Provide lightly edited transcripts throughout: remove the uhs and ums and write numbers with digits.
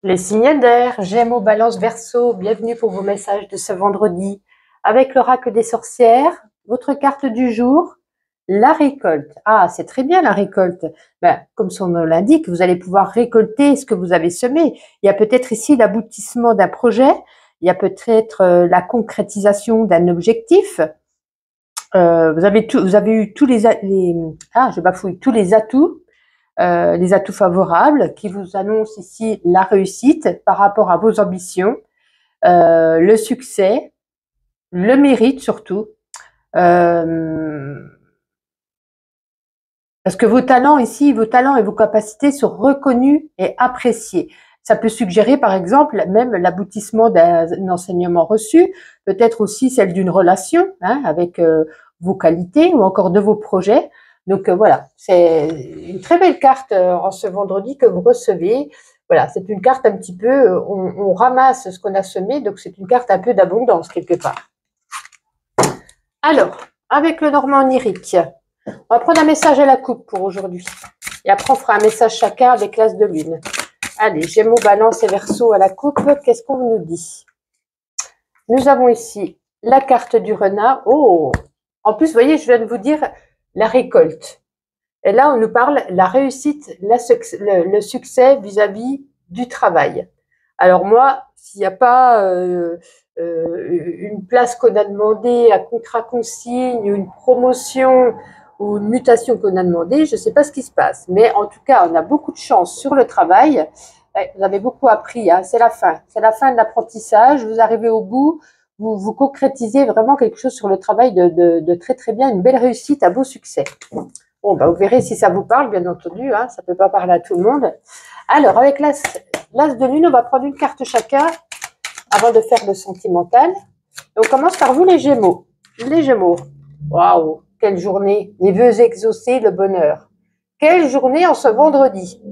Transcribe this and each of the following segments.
Les signes d'air, Gémeaux, Balance, Verseau, bienvenue pour vos messages de ce vendredi. Avec l'oracle des sorcières, votre carte du jour, la récolte. Ah, c'est très bien la récolte. Ben, comme son nom l'indique, vous allez pouvoir récolter ce que vous avez semé. Il y a peut-être ici l'aboutissement d'un projet, il y a peut-être la concrétisation d'un objectif. Vous avez eu tous je bafouille, tous les atouts favorables qui vous annoncent ici la réussite par rapport à vos ambitions, le succès, le mérite surtout. Parce que vos talents ici, vos talents et vos capacités sont reconnus et appréciés. Ça peut suggérer, par exemple, même l'aboutissement d'un enseignement reçu, peut-être aussi celle d'une relation avec vos qualités ou encore de vos projets. Donc voilà, c'est une très belle carte en ce vendredi que vous recevez. Voilà, c'est une carte un petit peu, on ramasse ce qu'on a semé, donc c'est une carte un peu d'abondance quelque part. Alors, avec le Normand onirique, on va prendre un message à la coupe pour aujourd'hui. Et après, on fera un message chacun avec l'as de lune. Allez, Gémeaux, Balance et Verseau à la coupe. Qu'est-ce qu'on nous dit? Nous avons ici la carte du renard. Oh! En plus, vous voyez, je viens de vous dire la récolte. Et là, on nous parle la réussite, le succès vis-à-vis du travail. Alors moi, s'il n'y a pas une place qu'on a demandée, un contrat consigne, une promotion ou une mutation qu'on a demandée, je ne sais pas ce qui se passe. Mais en tout cas, on a beaucoup de chance sur le travail. Vous avez beaucoup appris, hein, c'est la fin. C'est la fin de l'apprentissage. Vous arrivez au bout, vous concrétisez vraiment quelque chose sur le travail de très très bien, une belle réussite, un beau succès. Bon, bah, vous verrez si ça vous parle, bien entendu, hein, ça ne peut pas parler à tout le monde. Alors, avec l'as de lune, on va prendre une carte chacun avant de faire le sentimental. Et on commence par vous, les Gémeaux. Les Gémeaux, waouh, quelle journée, les vœux exaucés, le bonheur. Quelle journée en ce vendredi.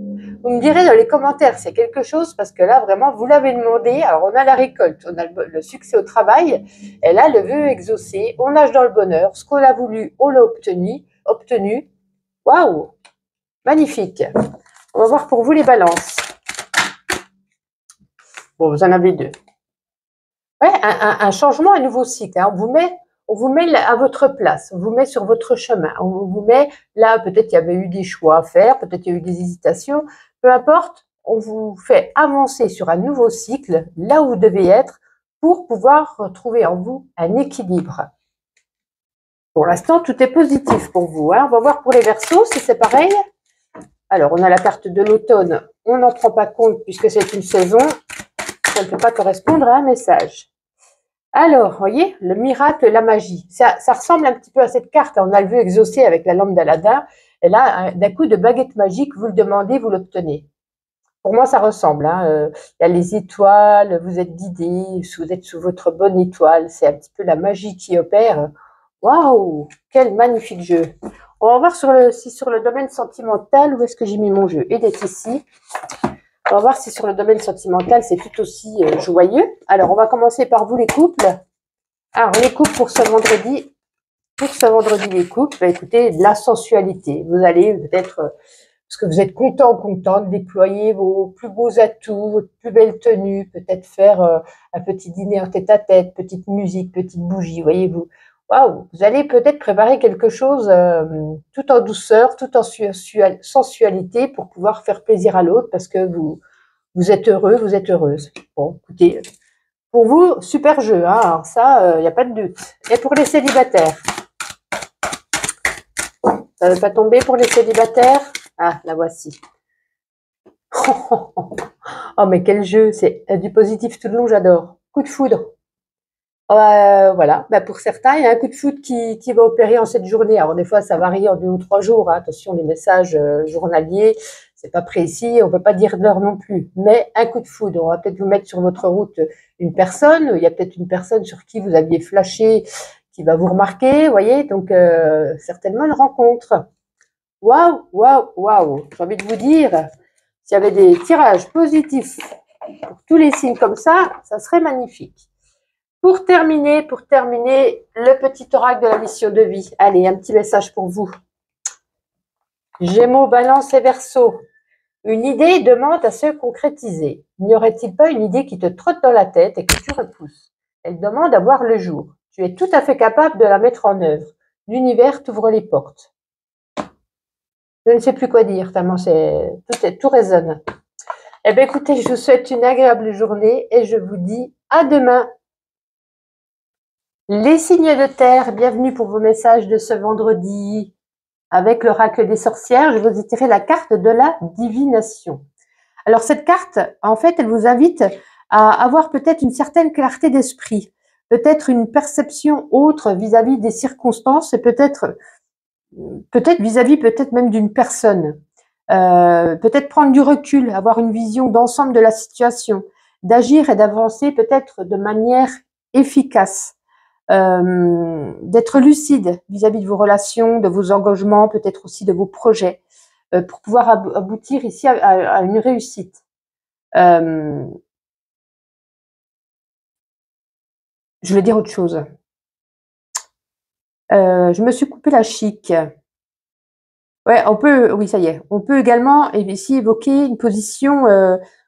Vous me direz dans les commentaires, c'est quelque chose, parce que là, vraiment, vous l'avez demandé. Alors, on a la récolte, on a le succès au travail, et là, le vœu exaucé, on nage dans le bonheur. Ce qu'on a voulu, on l'a obtenu. Waouh, magnifique. On va voir pour vous les balances. Bon, vous en avez deux. Ouais, un changement, un nouveau cycle. Hein. On vous met à votre place, on vous met sur votre chemin, on vous met là, peut-être il y avait eu des choix à faire, peut-être il y a eu des hésitations, peu importe, on vous fait avancer sur un nouveau cycle, là où vous devez être, pour pouvoir retrouver en vous un équilibre. Pour l'instant, tout est positif pour vous. Hein. On va voir pour les Verseaux si c'est pareil. Alors, on a la carte de l'automne, on n'en prend pas compte puisque c'est une saison, ça ne peut pas correspondre à un message. Alors, vous voyez, le miracle, la magie, ça ressemble un petit peu à cette carte, on a le vœu exaucé avec la lampe d'Aladin, et là, d'un coup de baguette magique, vous le demandez, vous l'obtenez. Pour moi, ça ressemble. Hein. Il y a les étoiles, vous êtes guidé, vous êtes sous votre bonne étoile, c'est un petit peu la magie qui opère. Waouh, quel magnifique jeu. On va voir si sur le domaine sentimental, où est-ce que j'ai mis mon jeu? Il est ici. On va voir si sur le domaine sentimental, c'est tout aussi joyeux. Alors, on va commencer par vous, les couples. Alors, les couples pour ce vendredi. Pour ce vendredi, les couples, bah, écoutez, de la sensualité. Vous allez peut-être, parce que vous êtes content de déployer vos plus beaux atouts, votre plus belle tenue, peut-être faire un petit dîner en tête-à-tête, petite musique, petite bougie, voyez-vous. Waouh, vous allez peut-être préparer quelque chose tout en douceur, tout en sensualité pour pouvoir faire plaisir à l'autre parce que vous êtes heureux, vous êtes heureuse. Bon, écoutez, pour vous, super jeu, hein, alors ça, il n'y a pas de doute. Et pour les célibataires, ça ne veut pas tomber pour les célibataires? Ah, la voici. Oh, mais quel jeu, c'est du positif tout le long, j'adore. Coup de foudre. Voilà, bah pour certains, il y a un coup de foudre qui va opérer en cette journée. Alors des fois, ça varie en 2 ou 3 jours. Hein. Attention, les messages journaliers, c'est pas précis, on peut pas dire l'heure non plus. Mais un coup de foudre, on va peut-être vous mettre sur votre route une personne. Il y a peut-être une personne sur qui vous aviez flashé, qui va vous remarquer, vous voyez. Donc certainement une rencontre. Waouh, waouh, waouh. J'ai envie de vous dire, s'il y avait des tirages positifs pour tous les signes comme ça serait magnifique. Pour terminer, le petit oracle de la mission de vie. Allez, un petit message pour vous. Gémeaux, Balance et Verseau. Une idée demande à se concrétiser. N'y aurait-il pas une idée qui te trotte dans la tête et que tu repousses? Elle demande à voir le jour. Tu es tout à fait capable de la mettre en œuvre. L'univers t'ouvre les portes. Je ne sais plus quoi dire, tellement tout résonne. Eh bien, écoutez, je vous souhaite une agréable journée et je vous dis à demain. Les signes de terre, bienvenue pour vos messages de ce vendredi. Avec l'oracle des sorcières, je vous ai tiré la carte de la divination. Alors cette carte, en fait, elle vous invite à avoir peut-être une certaine clarté d'esprit, peut-être une perception autre vis-à-vis des circonstances et peut-être vis-à-vis peut-être même d'une personne. Peut-être prendre du recul, avoir une vision d'ensemble de la situation, d'agir et d'avancer peut-être de manière efficace. D'être lucide vis-à-vis de vos relations, de vos engagements, peut-être aussi de vos projets, pour pouvoir aboutir ici à une réussite. Je vais dire autre chose. Je me suis coupé la chic. Ouais, oui, ça y est. On peut également ici évoquer une position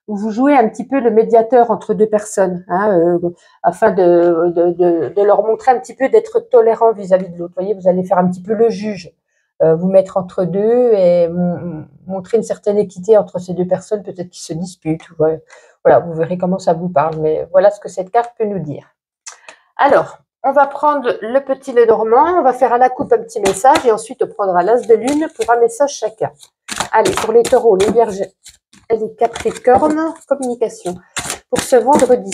où vous jouez un petit peu le médiateur entre deux personnes, hein, afin de leur montrer un petit peu d'être tolérant vis-à-vis de l'autre. Vous voyez, vous allez faire un petit peu le juge, vous mettre entre deux et montrer une certaine équité entre ces deux personnes, peut-être qui se disputent. Voilà, vous verrez comment ça vous parle. Mais voilà ce que cette carte peut nous dire. Alors, on va prendre le petit Lenormand, on va faire à la coupe un petit message et ensuite on prendra l'as de lune pour un message chacun. Allez, pour les taureaux, les vierges et les capricornes, communication. Pour ce vendredi,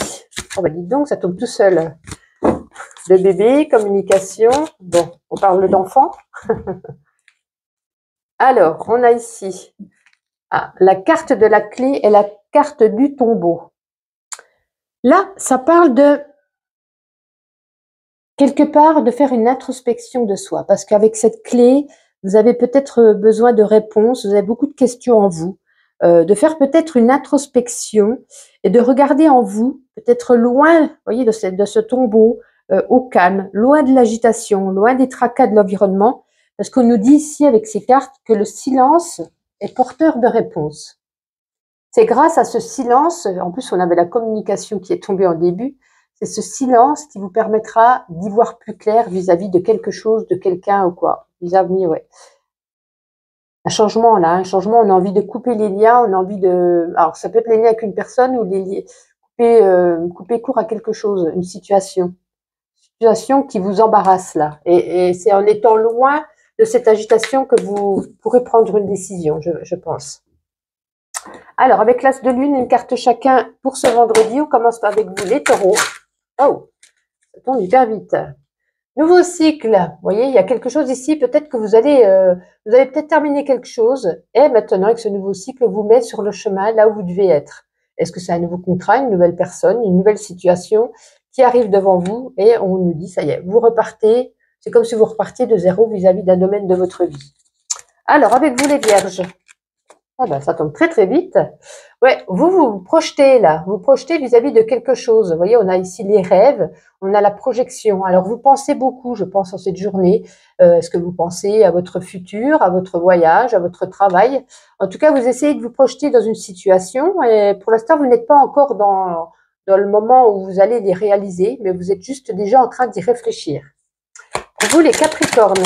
on va dire donc, ça tombe tout seul. De bébé, communication, bon, on parle d'enfant. Alors, on a ici la carte de la clé et la carte du tombeau. Là, ça parle de quelque part de faire une introspection de soi, parce qu'avec cette clé, vous avez peut-être besoin de réponses, vous avez beaucoup de questions en vous, de faire peut-être une introspection et de regarder en vous, peut-être loin, vous voyez, de ce tombeau, au calme, loin de l'agitation, loin des tracas de l'environnement, parce qu'on nous dit ici avec ces cartes que le silence est porteur de réponses. C'est grâce à ce silence, en plus on avait la communication qui est tombée en début, c'est ce silence qui vous permettra d'y voir plus clair vis-à-vis de quelque chose, de quelqu'un ou quoi. Vis-à-vis, ouais. Un changement là, un changement, on a envie de couper les liens, on a envie de... Alors ça peut être les liens avec une personne ou couper court à quelque chose, une situation qui vous embarrasse là. Et c'est en étant loin de cette agitation que vous pourrez prendre une décision, je pense. Alors, avec l'as de lune, une carte chacun pour ce vendredi. On commence avec vous, les taureaux. Oh, ça tombe hyper vite. Nouveau cycle. Vous voyez, il y a quelque chose ici. Peut-être que vous allez peut-être terminer quelque chose. Et maintenant, avec ce nouveau cycle, vous met sur le chemin là où vous devez être. Est-ce que c'est un nouveau contrat, une nouvelle personne, une nouvelle situation qui arrive devant vous et on nous dit, ça y est, vous repartez. C'est comme si vous repartiez de zéro vis-à-vis d'un domaine de votre vie. Alors, avec vous, les vierges. Ah ben, ça tombe très très vite. Ouais, vous projetez là, vous projetez vis-à-vis de quelque chose. Vous voyez, on a ici les rêves, on a la projection. Alors vous pensez beaucoup, je pense, en cette journée. Est-ce que vous pensez à votre futur, à votre voyage, à votre travail? En tout cas, vous essayez de vous projeter dans une situation et pour l'instant, vous n'êtes pas encore dans le moment où vous allez les réaliser, mais vous êtes juste déjà en train d'y réfléchir. Pour vous, les Capricornes.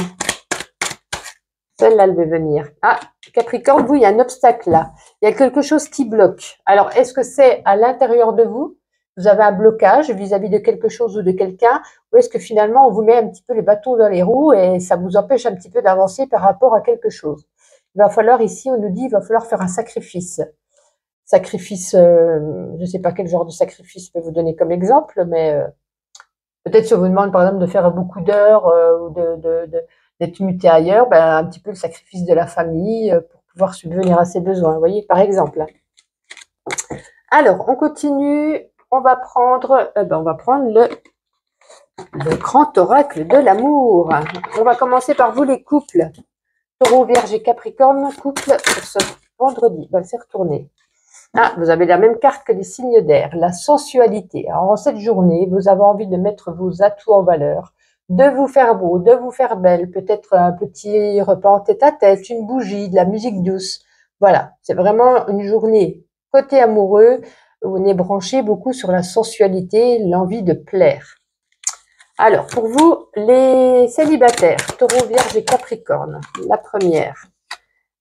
Celle-là, elle veut venir. Ah, Capricorne, vous, il y a un obstacle là. Il y a quelque chose qui bloque. Alors, est-ce que c'est à l'intérieur de vous? Vous avez un blocage vis-à-vis de quelque chose ou de quelqu'un? Ou est-ce que finalement, on vous met un petit peu les bâtons dans les roues et ça vous empêche un petit peu d'avancer par rapport à quelque chose? Il va falloir, ici, on nous dit, il va falloir faire un sacrifice. Sacrifice, je ne sais pas quel genre de sacrifice je peux vous donner comme exemple, mais peut-être si on vous demande, par exemple, de faire beaucoup d'heures ou d'être muté ailleurs, ben, un petit peu le sacrifice de la famille pour pouvoir subvenir à ses besoins, vous voyez, par exemple. Alors, on continue, on va prendre le grand oracle de l'amour. On va commencer par vous, les couples. Taureau, Vierge et Capricorne, couple pour ce vendredi. On va le faire tourner. Ah, vous avez la même carte que les signes d'air, la sensualité. Alors, en cette journée, vous avez envie de mettre vos atouts en valeur, de vous faire beau, de vous faire belle, peut-être un petit repas en tête-à-tête, une bougie, de la musique douce. Voilà, c'est vraiment une journée côté amoureux, où on est branché beaucoup sur la sensualité, l'envie de plaire. Alors, pour vous, les célibataires, Taureau, Vierge et Capricorne, la première.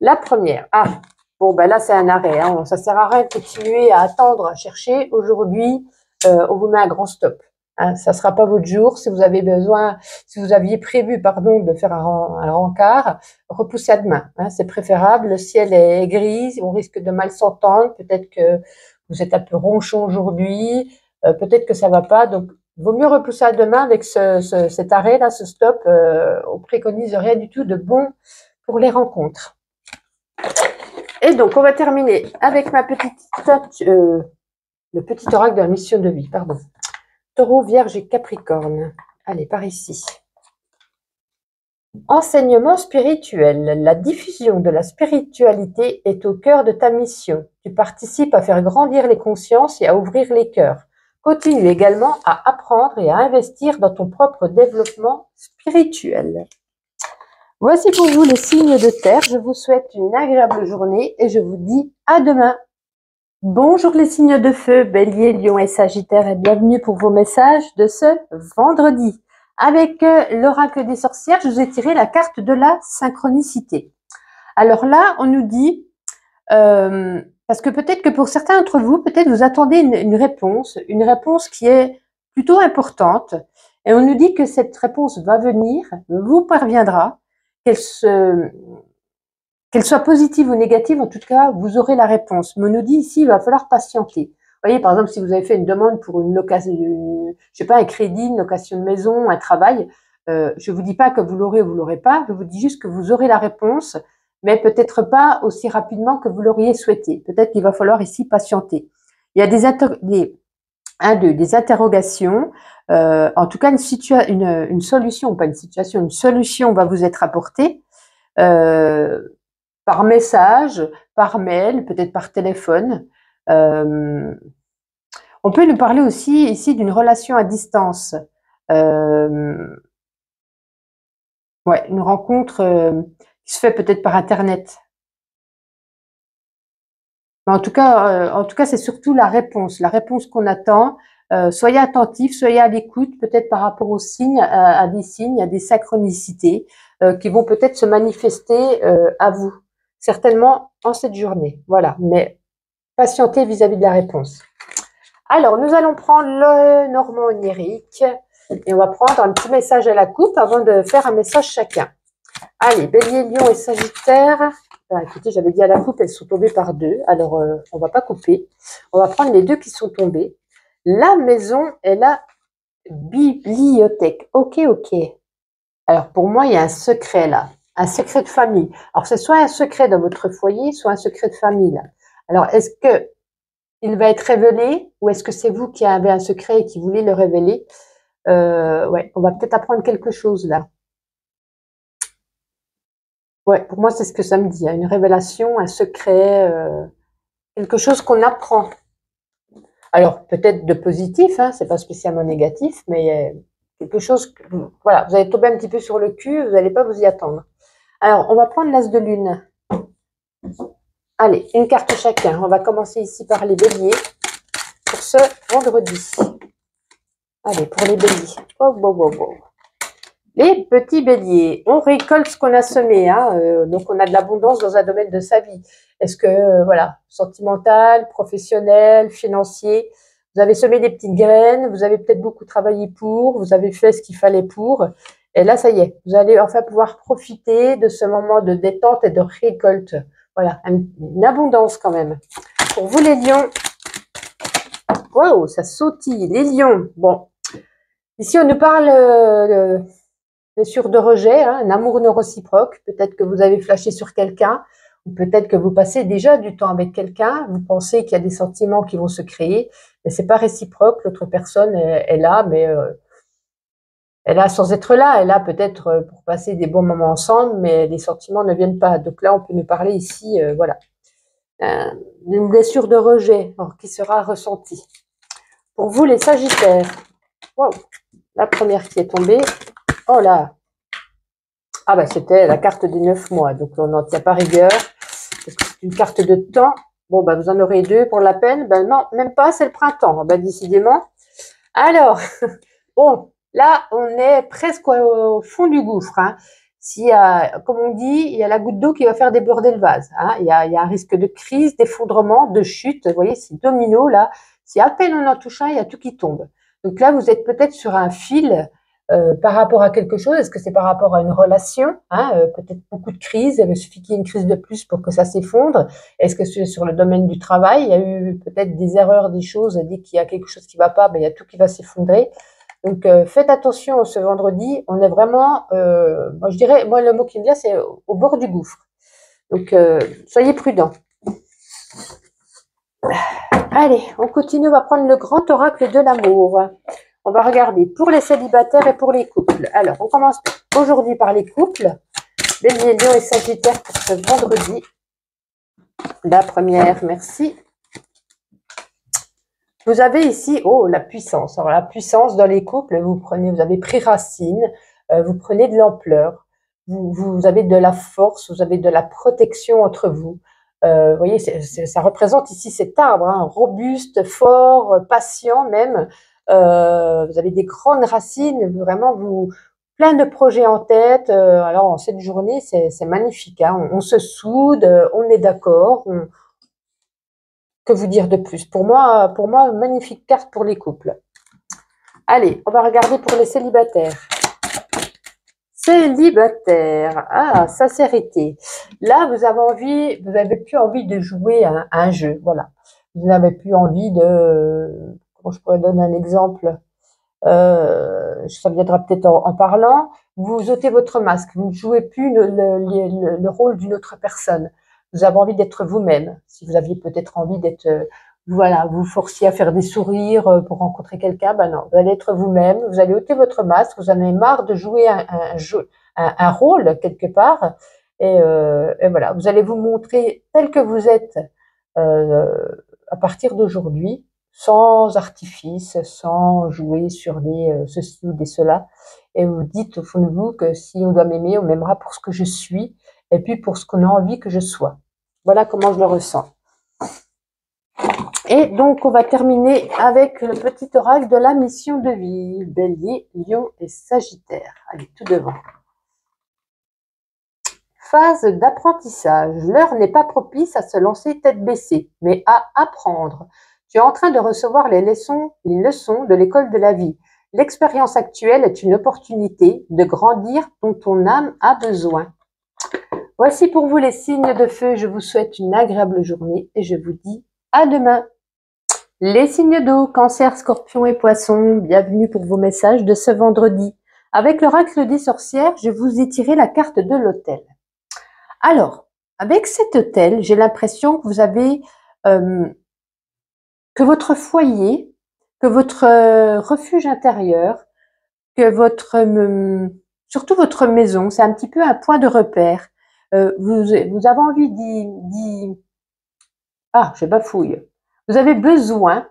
La première, ah, bon, ben là, c'est un arrêt, hein, ça sert à rien de continuer à attendre, à chercher. Aujourd'hui, on vous met un grand stop. Hein, ça sera pas votre jour. Si vous avez besoin, si vous aviez prévu, pardon, de faire un rencard, repoussez à demain. Hein, c'est préférable. Le ciel est gris, on risque de mal s'entendre. Peut-être que vous êtes un peu ronchon aujourd'hui. Peut-être que ça va pas. Donc, vaut mieux repousser à demain avec cet arrêt là, ce stop. On préconise rien du tout de bon pour les rencontres. Et donc, on va terminer avec ma petite le petit oracle de la mission de vie, pardon. Taureau, Vierge et Capricorne. Allez, par ici. Enseignement spirituel. La diffusion de la spiritualité est au cœur de ta mission. Tu participes à faire grandir les consciences et à ouvrir les cœurs. Continue également à apprendre et à investir dans ton propre développement spirituel. Voici pour vous les signes de terre. Je vous souhaite une agréable journée et je vous dis à demain. Bonjour les signes de feu, Bélier, Lion et Sagittaire et bienvenue pour vos messages de ce vendredi. Avec l'oracle des sorcières, je vous ai tiré la carte de la synchronicité. Alors là, on nous dit, parce que peut-être que pour certains d'entre vous, peut-être vous attendez une réponse qui est plutôt importante. Et on nous dit que cette réponse va venir, vous parviendra, qu'elle soit positive ou négative, en tout cas, vous aurez la réponse. Mais on nous dit ici, il va falloir patienter. Vous voyez, par exemple, si vous avez fait une demande pour une location, je sais pas, un crédit, une location de maison, un travail, je vous dis pas que vous l'aurez ou vous l'aurez pas, je vous dis juste que vous aurez la réponse, mais peut-être pas aussi rapidement que vous l'auriez souhaité. Peut-être qu'il va falloir ici patienter. Il y a des interrogations, en tout cas une solution, pas une situation, une solution va vous être apportée. Par message, par mail, peut-être par téléphone. On peut nous parler aussi ici d'une relation à distance. Une rencontre qui se fait peut-être par Internet. Mais en tout cas, c'est surtout la réponse qu'on attend. Soyez attentifs, soyez à l'écoute, peut-être par rapport aux signes, à des signes, à des synchronicités qui vont peut-être se manifester à vous. Certainement en cette journée. Voilà, mais patientez vis-à-vis de la réponse. Alors, nous allons prendre le normand onirique et on va prendre un petit message à la coupe avant de faire un message chacun. Allez, Bélier, Lion et Sagittaire. Ah, écoutez, j'avais dit à la coupe, elles sont tombées par deux. Alors, on va pas couper. On va prendre les deux qui sont tombés. La maison et la bibliothèque. Ok. Alors, pour moi, il y a un secret là. Un secret de famille. Alors, c'est soit un secret dans votre foyer, soit un secret de famille. Là. Alors, est-ce que il va être révélé ou est-ce que c'est vous qui avez un secret et qui voulez le révéler? Ouais, on va peut-être apprendre quelque chose là. Ouais, pour moi, c'est ce que ça me dit. Hein, une révélation, un secret, quelque chose qu'on apprend. Alors, peut-être de positif, hein, c'est pas spécialement négatif, mais quelque chose, voilà, vous allez tomber un petit peu sur le cul, vous n'allez pas vous y attendre. Alors, on va prendre l'as de lune. Allez, une carte chacun. On va commencer ici par les béliers pour ce vendredi. Allez, pour les béliers. Les petits béliers, on récolte ce qu'on a semé. Hein, donc, on a de l'abondance dans un domaine de sa vie. Est-ce que, voilà, sentimental, professionnel, financier, vous avez semé des petites graines, vous avez peut-être beaucoup travaillé pour, vous avez fait ce qu'il fallait pour. Et là, ça y est, vous allez enfin pouvoir profiter de ce moment de détente et de récolte. Voilà, une abondance quand même. Pour vous les lions, wow, ça sautille. Les lions, bon, ici on nous parle bien sûr de rejet, hein, un amour non réciproque. Peut-être que vous avez flashé sur quelqu'un, ou peut-être que vous passez déjà du temps avec quelqu'un. Vous pensez qu'il y a des sentiments qui vont se créer, mais c'est pas réciproque. L'autre personne est là, mais elle a sans être là, elle a peut-être pour passer des bons moments ensemble, mais les sentiments ne viennent pas. Donc là, on peut nous parler ici, voilà, d'une blessure de rejet qui sera ressentie. Pour vous, les Sagittaires, wow, la première qui est tombée, oh là, ah bah c'était la carte des 9 mois, donc on n'en tient pas rigueur. une carte de temps. Bon, ben, vous en aurez 2 pour la peine. Ben non, même pas, c'est le printemps, ben, décidément. Alors, bon, là, on est presque au fond du gouffre. Hein. S'il y a, comme on dit, il y a la goutte d'eau qui va faire déborder le vase. Hein. Il y a un risque de crise, d'effondrement, de chute. Vous voyez, c'est domino, là. Si à peine on en touche un, il y a tout qui tombe. Donc là, vous êtes peut-être sur un fil par rapport à quelque chose. Est-ce que c'est par rapport à une relation, hein, peut-être beaucoup de crises, il suffit qu'il y ait une crise de plus pour que ça s'effondre. Est-ce que c'est sur le domaine du travail? Il y a eu peut-être des erreurs, des choses, dès qu'il y a quelque chose qui ne va pas, ben, il y a tout qui va s'effondrer. Donc faites attention ce vendredi, on est vraiment, moi je dirais, moi le mot qui me vient c'est au bord du gouffre. Donc soyez prudents. Allez, on continue, on va prendre le grand oracle de l'amour. On va regarder pour les célibataires et pour les couples. Alors, on commence aujourd'hui par les couples. Bélier, Lion et Sagittaire pour ce vendredi. La première, merci. Vous avez ici, oh, la puissance. Alors, la puissance dans les couples, vous avez pris racine, vous prenez de l'ampleur, vous avez de la force, vous avez de la protection entre vous. Vous voyez, ça représente ici cet arbre, hein, robuste, fort, patient même. Vous avez des grandes racines, vraiment plein de projets en tête. Alors en cette journée, c'est magnifique. Hein, on se soude, on est d'accord. Que vous dire de plus? Pour moi, magnifique carte pour les couples. Allez, on va regarder pour les célibataires. Célibataire, ah, sincérité. Là, vous avez plus envie de jouer à un jeu, voilà. Vous n'avez plus envie de, comment je pourrais donner un exemple, ça viendra peut-être en parlant. Vous ôtez votre masque, vous ne jouez plus le rôle d'une autre personne. Vous avez envie d'être vous-même. Si vous aviez peut-être envie d'être, voilà, vous forciez à faire des sourires pour rencontrer quelqu'un, ben non, vous allez être vous-même, vous allez ôter votre masque, vous en avez marre de jouer un rôle quelque part, et voilà, vous allez vous montrer tel que vous êtes à partir d'aujourd'hui, sans artifice, sans jouer sur des ceci ou des cela, et vous dites au fond de vous que si on doit m'aimer, on m'aimera pour ce que je suis, et puis pour ce qu'on a envie que je sois. Voilà comment je le ressens. Et donc, on va terminer avec le petit oracle de la mission de vie. Bélier, Lion et Sagittaire. Allez, tout devant. Phase d'apprentissage. L'heure n'est pas propice à se lancer tête baissée, mais à apprendre. Tu es en train de recevoir les leçons de l'école de la vie. L'expérience actuelle est une opportunité de grandir dont ton âme a besoin. Voici pour vous les signes de feu. Je vous souhaite une agréable journée et je vous dis à demain. Les signes d'eau, Cancer, Scorpion et Poisson, bienvenue pour vos messages de ce vendredi. Avec l'oracle des sorcières, je vous ai tiré la carte de l'autel. Alors, avec cet autel, j'ai l'impression que vous avez, que votre foyer, que votre refuge intérieur, que surtout votre maison, c'est un petit peu un point de repère. Vous avez envie je bafouille. Vous avez besoin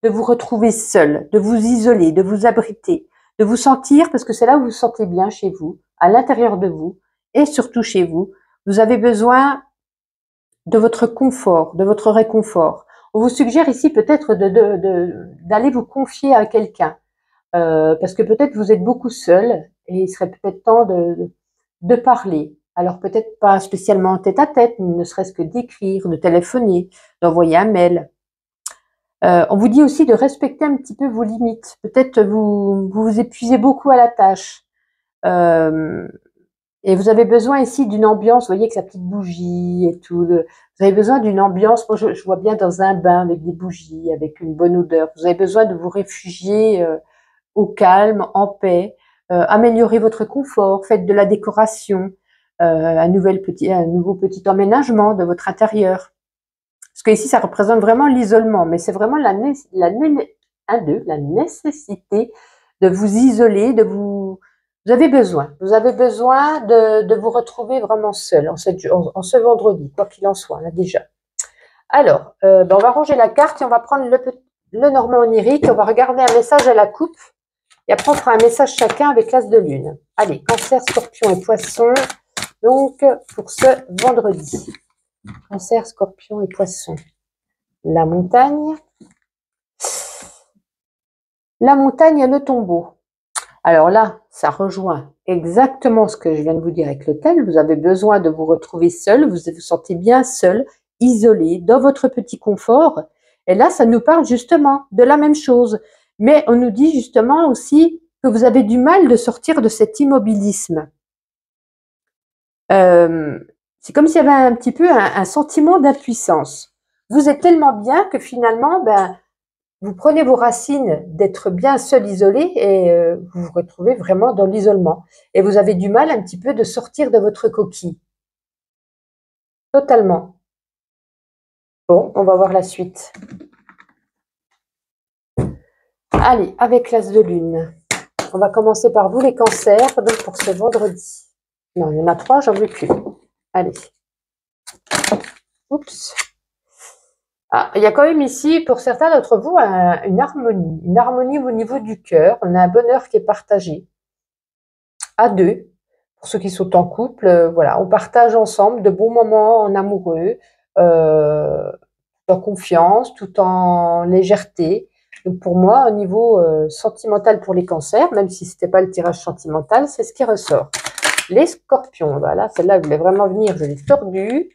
de vous retrouver seul, de vous isoler, de vous abriter, de vous sentir, parce que c'est là où vous vous sentez bien chez vous, à l'intérieur de vous, et surtout chez vous. Vous avez besoin de votre confort, de votre réconfort. On vous suggère ici peut-être d'aller vous confier à quelqu'un, parce que peut-être vous êtes beaucoup seul, et il serait peut-être temps de parler. Alors peut-être pas spécialement tête à tête, ne serait-ce que d'écrire, de téléphoner, d'envoyer un mail. On vous dit aussi de respecter un petit peu vos limites. Peut-être vous épuisez beaucoup à la tâche. Et vous avez besoin ici d'une ambiance, vous voyez, avec sa petite bougie et tout. Vous avez besoin d'une ambiance, moi je vois bien dans un bain avec des bougies, avec une bonne odeur. Vous avez besoin de vous réfugier au calme, en paix. Améliorer votre confort, faites de la décoration, un nouveau petit emménagement de votre intérieur. Parce que ici, ça représente vraiment l'isolement, mais c'est vraiment la nécessité de vous isoler, vous avez besoin de vous retrouver vraiment seul en ce vendredi, quoi qu'il en soit, là déjà. Alors, on va ranger la carte et on va prendre le normand onirique, on va regarder un message à la coupe, et après on fera un message chacun avec l'as de lune. Allez, Cancer, Scorpion et Poisson, donc pour ce vendredi. Cancer, Scorpion et Poisson. La montagne. La montagne et le tombeau. Alors là, ça rejoint exactement ce que je viens de vous dire avec l'hôtel. Vous avez besoin de vous retrouver seul, vous vous sentez bien seul, isolé, dans votre petit confort. Et là, ça nous parle justement de la même chose. Mais on nous dit justement aussi que vous avez du mal de sortir de cet immobilisme. C'est comme s'il y avait un petit peu un sentiment d'impuissance. Vous êtes tellement bien que finalement, vous prenez vos racines d'être bien seul, isolé, et vous vous retrouvez vraiment dans l'isolement. Et vous avez du mal un petit peu de sortir de votre coquille. Totalement. Bon, on va voir la suite. Allez, avec l'As de Lune. On va commencer par vous, les cancers, donc pour ce vendredi. Non, il y en a 3, j'en veux plus. Allez. Oups. Ah, il y a quand même ici, pour certains d'entre vous, une harmonie au niveau du cœur. On a un bonheur qui est partagé à deux. Pour ceux qui sont en couple, voilà, on partage ensemble de bons moments en amoureux, en confiance, tout en légèreté. Donc pour moi, au niveau sentimental pour les cancers, même si c'était pas le tirage sentimental, c'est ce qui ressort. Les scorpions, voilà, celle-là, elle voulait vraiment venir, je l'ai tordue.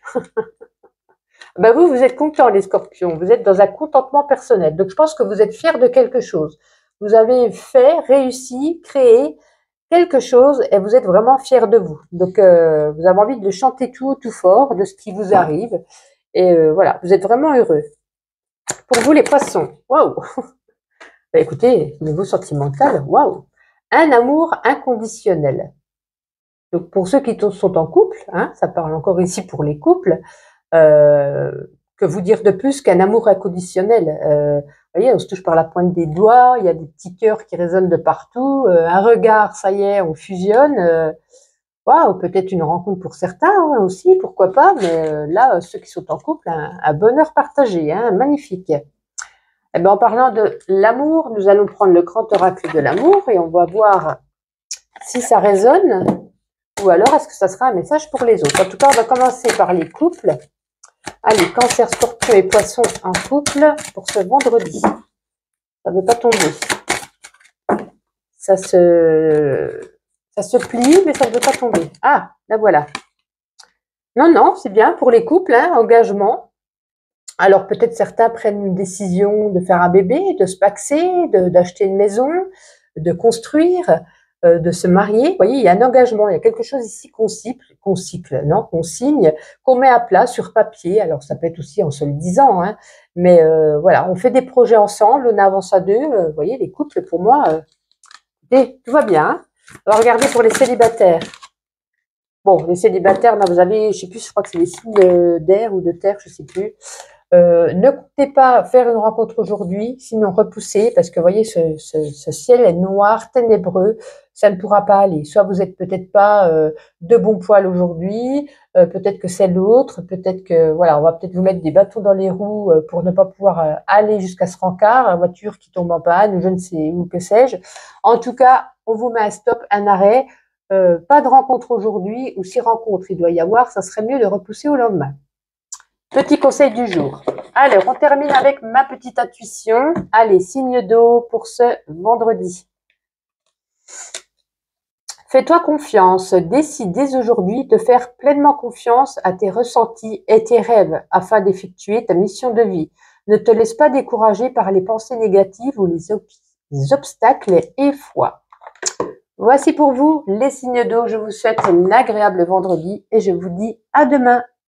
Vous êtes contents, les scorpions. Vous êtes dans un contentement personnel. Donc, je pense que vous êtes fiers de quelque chose. Vous avez fait, réussi, créé quelque chose et vous êtes vraiment fiers de vous. Donc, vous avez envie de le chanter tout haut, tout fort de ce qui vous arrive. Et voilà, vous êtes vraiment heureux. Pour vous, les poissons, waouh! Écoutez, niveau sentimental, waouh! Un amour inconditionnel. Donc, pour ceux qui sont en couple, hein, ça parle encore ici pour les couples, que vous dire de plus qu'un amour inconditionnel? Vous voyez, on se touche par la pointe des doigts, il y a des petits cœurs qui résonnent de partout, un regard, ça y est, on fusionne. Waouh, peut-être une rencontre pour certains hein, aussi, pourquoi pas, mais là, ceux qui sont en couple, un bonheur partagé, hein, magnifique. Eh bien, en parlant de l'amour, nous allons prendre le grand oracle de l'amour et on va voir si ça résonne ou alors est-ce que ça sera un message pour les autres. En tout cas, on va commencer par les couples. Allez, Cancer, Scorpion et Poisson en couple pour ce vendredi. Ça ne veut pas tomber. Ça se plie, mais ça ne veut pas tomber. Ah, là voilà. Non, non, c'est bien pour les couples, hein, engagement. Alors peut-être certains prennent une décision de faire un bébé, de se paxer, d'acheter une maison, de construire, de se marier. Vous voyez, il y a un engagement, il y a quelque chose ici qu'on signe, qu'on met à plat sur papier. Alors ça peut être aussi en se le disant, hein, mais voilà, on fait des projets ensemble, on avance à deux. Vous voyez, les couples, pour moi, tout va bien. Hein. On va regarder pour les célibataires. Bon, les célibataires, là, vous avez, je sais plus, je crois que c'est les signes d'air ou de terre, je sais plus. Ne comptez pas faire une rencontre aujourd'hui, sinon repoussez, parce que vous voyez, ce ciel est noir, ténébreux, ça ne pourra pas aller. Soit vous êtes peut-être pas de bon poil aujourd'hui, peut-être que c'est l'autre, peut-être que, voilà, on va peut-être vous mettre des bâtons dans les roues pour ne pas pouvoir aller jusqu'à ce rencard, la voiture qui tombe en panne, ou je ne sais où, que sais-je. En tout cas, on vous met un stop, un arrêt, pas de rencontre aujourd'hui, ou si rencontre il doit y avoir, ça serait mieux de repousser au lendemain. Petit conseil du jour. Alors, on termine avec ma petite intuition. Allez, signe d'eau pour ce vendredi. Fais-toi confiance. Décide dès aujourd'hui de faire pleinement confiance à tes ressentis et tes rêves afin d'effectuer ta mission de vie. Ne te laisse pas décourager par les pensées négatives ou les obstacles et foi. Voici pour vous les signes d'eau. Je vous souhaite un agréable vendredi et je vous dis à demain.